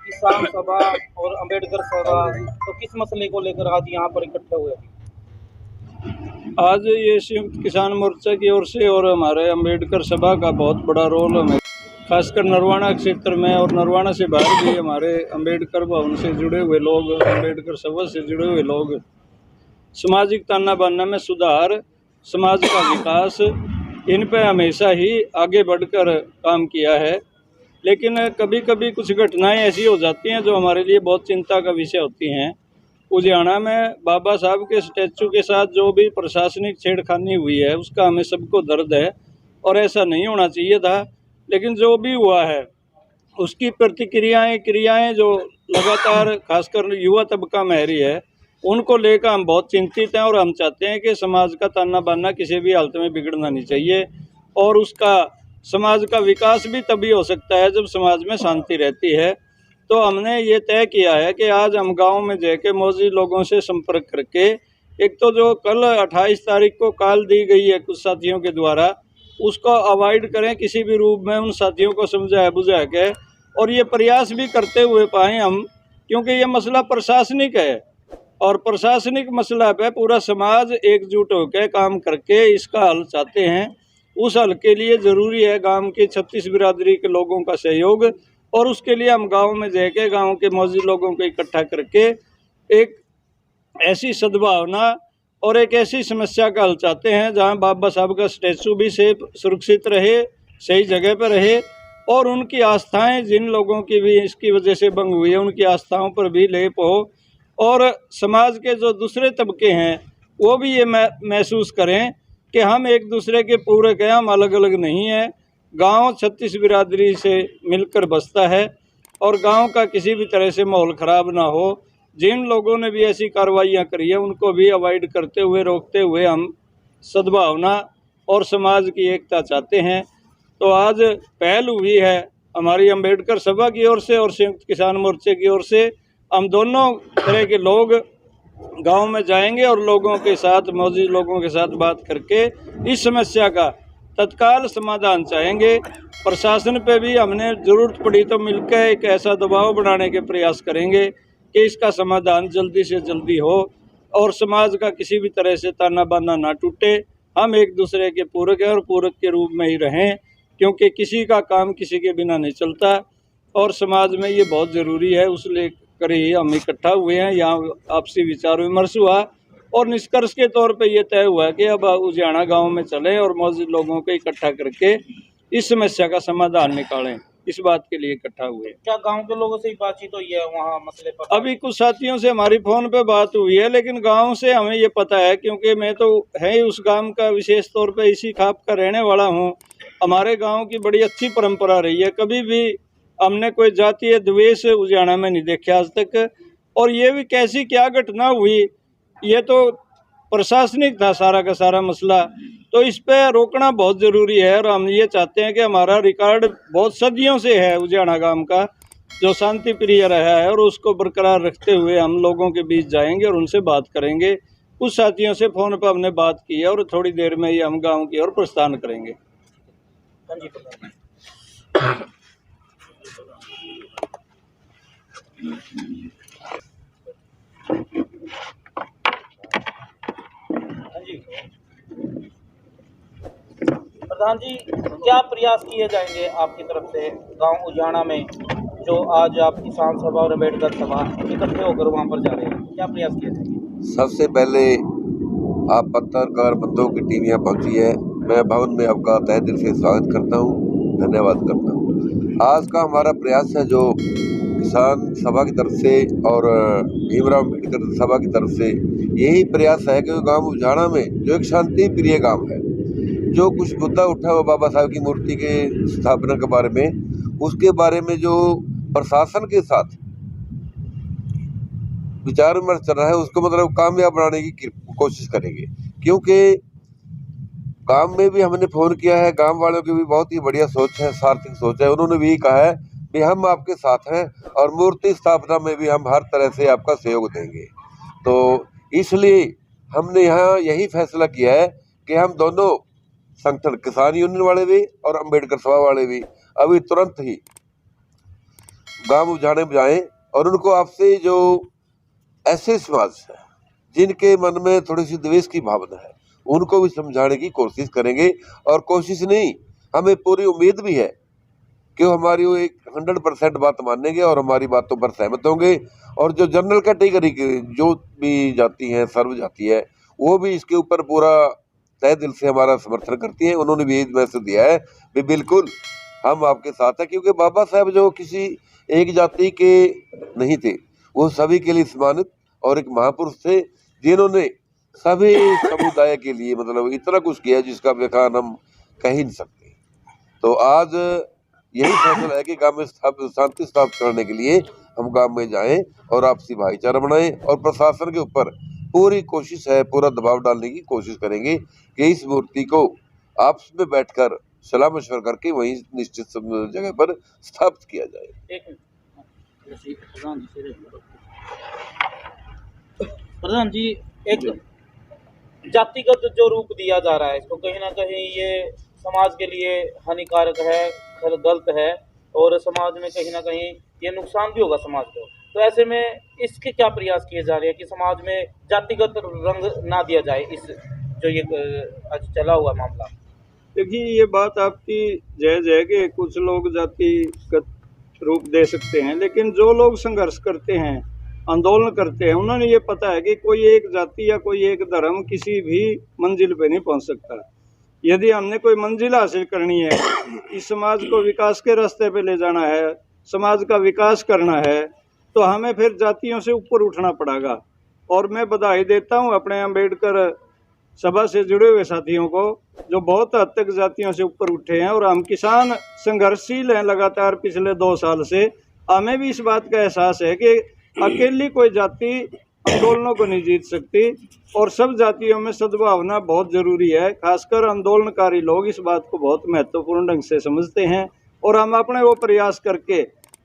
किसान सभा और अंबेडकर सभा, तो किस मसले को लेकर आज यहाँ पर इकट्ठे हुए? आज ये संयुक्त किसान मोर्चा की ओर से और हमारे अंबेडकर सभा का बहुत बड़ा रोल हमें, खासकर नरवाना क्षेत्र में और नरवाना से बाहर भी हमारे अंबेडकर भवन से जुड़े हुए लोग, अंबेडकर सभा से जुड़े हुए लोग सामाजिक ताना बाना में सुधार, समाज का विकास, इन पे हमेशा ही आगे बढ़कर काम किया है। लेकिन कभी कभी कुछ घटनाएं ऐसी हो जाती हैं जो हमारे लिए बहुत चिंता का विषय होती हैं। लुधियाना में बाबा साहब के स्टैचू के साथ जो भी प्रशासनिक छेड़खानी हुई है उसका हमें सबको दर्द है और ऐसा नहीं होना चाहिए था। लेकिन जो भी हुआ है उसकी क्रियाएं जो लगातार खासकर युवा तबका में रही है उनको लेकर हम बहुत चिंतित हैं और हम चाहते हैं कि समाज का ताना बाना किसी भी हालत में बिगड़ना नहीं चाहिए और उसका समाज का विकास भी तभी हो सकता है जब समाज में शांति रहती है। तो हमने ये तय किया है कि आज हम गांव में जाके मौजूद लोगों से संपर्क करके, एक तो जो कल 28 तारीख को कॉल दी गई है कुछ साथियों के द्वारा, उसको अवॉइड करें किसी भी रूप में, उन साथियों को समझा बुझा के, और ये प्रयास भी करते हुए पाएँ हम, क्योंकि ये मसला प्रशासनिक है और प्रशासनिक मसला पे पूरा समाज एकजुट होकर काम करके इसका हल चाहते हैं। उस हल के लिए ज़रूरी है गांव की 36 बिरादरी के लोगों का सहयोग, और उसके लिए हम गांव में जाके गांव के मौजूद लोगों को इकट्ठा करके एक ऐसी सद्भावना और एक ऐसी समस्या का हल चाहते हैं जहां बाबा साहब का स्टैचू भी सेफ सुरक्षित रहे, सही जगह पर रहे, और उनकी आस्थाएं जिन लोगों की भी इसकी वजह से भंग हुई है उनकी आस्थाओं पर भी लेप हो, और समाज के जो दूसरे तबके हैं वो भी ये महसूस करें कि हम एक दूसरे के पूरक हैं, हम अलग अलग नहीं हैं। गांव 36 बिरादरी से मिलकर बसता है और गांव का किसी भी तरह से माहौल ख़राब ना हो। जिन लोगों ने भी ऐसी कार्रवाइयाँ करी है उनको भी अवॉइड करते हुए, रोकते हुए हम सद्भावना और समाज की एकता चाहते हैं। तो आज पहल हुई है हमारी अंबेडकर सभा की ओर से और संयुक्त किसान मोर्चे की ओर से। हम दोनों तरह के लोग गांव में जाएंगे और लोगों के साथ, मौजूद लोगों के साथ बात करके इस समस्या का तत्काल समाधान चाहेंगे। प्रशासन पे भी हमने ज़रूरत पड़ी तो मिलकर एक ऐसा दबाव बनाने के प्रयास करेंगे कि इसका समाधान जल्दी से जल्दी हो और समाज का किसी भी तरह से ताना बाना ना टूटे। हम एक दूसरे के पूरक हैं और पूरक के रूप में ही रहें, क्योंकि किसी का काम किसी के बिना नहीं चलता और समाज में ये बहुत ज़रूरी है। उस लेकर ही हम इकट्ठा हुए हैं, यहाँ आपसी विचार विमर्श हुआ और निष्कर्ष के तौर पे ये तय हुआ कि अब लुधियाना गांव में चलें और मौजूद लोगों को इकट्ठा करके इस समस्या का समाधान निकालें। इस बात के लिए इकट्ठा हुए। क्या गांव के लोगों से ही बातचीत हुई है वहाँ मसले पर? अभी कुछ साथियों से हमारी फ़ोन पे बात हुई है, लेकिन गांव से हमें ये पता है, क्योंकि मैं तो है ही उस गांव का, विशेष तौर पे इसी खाप का रहने वाला हूँ। हमारे गांव की बड़ी अच्छी परंपरा रही है, कभी भी हमने कोई जातीय द्वेष लुधियाना में नहीं देखा आज तक। और ये भी कैसी क्या घटना हुई, ये तो प्रशासनिक था सारा का सारा मसला, तो इस पे रोकना बहुत ज़रूरी है। और हम ये चाहते हैं कि हमारा रिकॉर्ड बहुत सदियों से है लुधियाना गांव का, जो शांति प्रिय रहा है, और उसको बरकरार रखते हुए हम लोगों के बीच जाएंगे और उनसे बात करेंगे। कुछ साथियों से फ़ोन पर हमने बात की है और थोड़ी देर में ही हम गाँव की ओर प्रस्थान करेंगे। हाँ जी, प्रधान जी, क्या प्रयास किए जाएंगे आपकी तरफ से गांव लुधियाना में, जो आज आप किसान सभा और अंबेडकर सभा इकट्ठे होकर वहां पर जा रहे हैं, क्या प्रयास किए जाएंगे? सबसे पहले आप पत्रकार बंधुओं की टीम यहाँ पहुँची है, मैं भवन में आपका तहे दिल से स्वागत करता हूँ, धन्यवाद करता हूँ। आज का हमारा प्रयास है जो किसान सभा की तरफ से और भीमराव अम्बेडकर सभा की तरफ से यही प्रयास है कि गाँव लुधियाना में जो एक शांति प्रिय गाँव है, जो कुछ मुद्दा उठा हुआ बाबा साहब की मूर्ति के स्थापना के बारे में, उसके बारे में जो प्रशासन के साथ विचार विमर्श चल रहा है उसको मतलब कामयाब बनाने की कोशिश करेंगे। क्योंकि गांव में भी हमने फ़ोन किया है, गांव वालों की भी बहुत ही बढ़िया सोच है, सार्थक सोच है। उन्होंने भी कहा है कि हम आपके साथ हैं और मूर्ति स्थापना में भी हम हर तरह से आपका सहयोग देंगे। तो इसलिए हमने यहाँ यही फैसला किया है कि हम दोनों संगठन, किसान यूनियन वाले भी और अंबेडकर सभा वाले भी, अभी तुरंत ही गांव उजाड़े में जाएं और उनको आपसे जो ऐसे समाज है जिनके मन में थोड़ी सी द्वेष की भावना है उनको भी समझाने की कोशिश करेंगे। और कोशिश नहीं, हमें पूरी उम्मीद भी है कि वो हमारी वो एक 100% बात मानेंगे और हमारी बातों पर सहमत होंगे। और जो जनरल कैटेगरी की जो भी जाति है, सर्व जाति है, वो भी इसके ऊपर पूरा तहे दिल से हमारा समर्थन करती है। उन्होंने भी मैसेज दिया है भी बिल्कुल हम आपके साथ हैं, क्योंकि बाबा साहब जो किसी एक जाति के नहीं थे, वो सभी के लिए सम्मानित और एक महापुरुष थे जिन्होंने सभी समुदाय के लिए मतलब इतना कुछ किया जिसका बयान हम कह ही नहीं सकते। तो आज यही फैसला है कि गांव में शांति स्थापित करने के लिए हम गांव में जाएं और आपसी भाईचारा बनाएं और प्रशासन के ऊपर पूरी कोशिश है, पूरा दबाव डालने की कोशिश करेंगे कि इस मूर्ति को आपस में बैठकर सलाह मशवरा करके वहीं निश्चित जगह पर स्थापित किया जाए। प्रधान जी, एक जातिगत जो रूप दिया जा रहा है इसको कहीं ना कहीं ये समाज के लिए हानिकारक है, गलत है और समाज में कहीं ना कहीं ये नुकसान भी होगा समाज को। तो ऐसे में इसके क्या प्रयास किए जा रहे हैं कि समाज में जातिगत रंग ना दिया जाए, इस जो ये आज चला हुआ मामला? देखिए, ये बात आपकी जायज़ है कि कुछ लोग जातिगत रूप दे सकते हैं, लेकिन जो लोग संघर्ष करते हैं, आंदोलन करते हैं, उन्होंने ये पता है कि कोई एक जाति या कोई एक धर्म किसी भी मंजिल पे नहीं पहुंच सकता। यदि हमने कोई मंजिल हासिल करनी है, इस समाज को विकास के रास्ते पे ले जाना है, समाज का विकास करना है, तो हमें फिर जातियों से ऊपर उठना पड़ेगा। और मैं बधाई देता हूँ अपने अम्बेडकर सभा से जुड़े हुए साथियों को जो बहुत हद तक जातियों से ऊपर उठे हैं। और हम किसान संघर्षशील हैं लगातार पिछले 2 साल से। हमें भी इस बात का एहसास है कि अकेली कोई जाति आंदोलनों को नहीं जीत सकती और सब जातियों में सद्भावना बहुत ज़रूरी है। खासकर आंदोलनकारी लोग इस बात को बहुत महत्वपूर्ण ढंग से समझते हैं और हम अपने वो प्रयास करके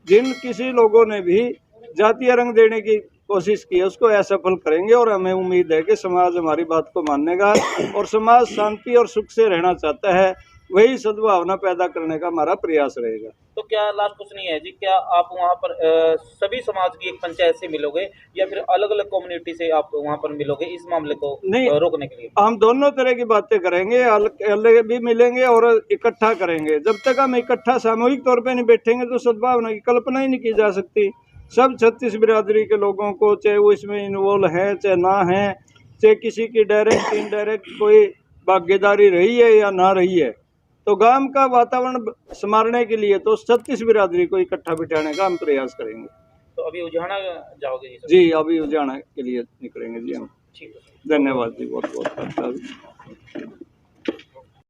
जिन किसी लोगों ने भी जातीय रंग देने की कोशिश की है उसको असफल करेंगे। और हमें उम्मीद है कि समाज हमारी बात को मानेगा और समाज शांति और सुख से रहना चाहता है, वही सद्भावना पैदा करने का हमारा प्रयास रहेगा। तो क्या लास्ट कुछ नहीं है जी, क्या आप वहाँ पर सभी समाज की एक पंचायत से मिलोगे या फिर अलग अलग कम्युनिटी से आप वहाँ पर मिलोगे इस मामले को रोकने के लिए? हम दोनों तरह की बातें करेंगे, अलग भी मिलेंगे और इकट्ठा करेंगे। जब तक हम इकट्ठा सामूहिक तौर पे नहीं बैठेंगे तो सद्भावना की कल्पना ही नहीं की जा सकती। सब 36 बिरादरी के लोगों को, चाहे वो इसमें इन्वॉल्व है चाहे ना है, चाहे किसी की डायरेक्ट इनडायरेक्ट कोई भागीदारी रही है या ना रही है, तो गांव का वातावरण संवारने के लिए तो 36 बिरादरी को इकट्ठा बिठाने का हम प्रयास करेंगे। तो अभी उजाना जाओगे जी? अभी उजाना के लिए निकलेंगे जी हम। ठीक है, धन्यवाद जी, बहुत बहुत।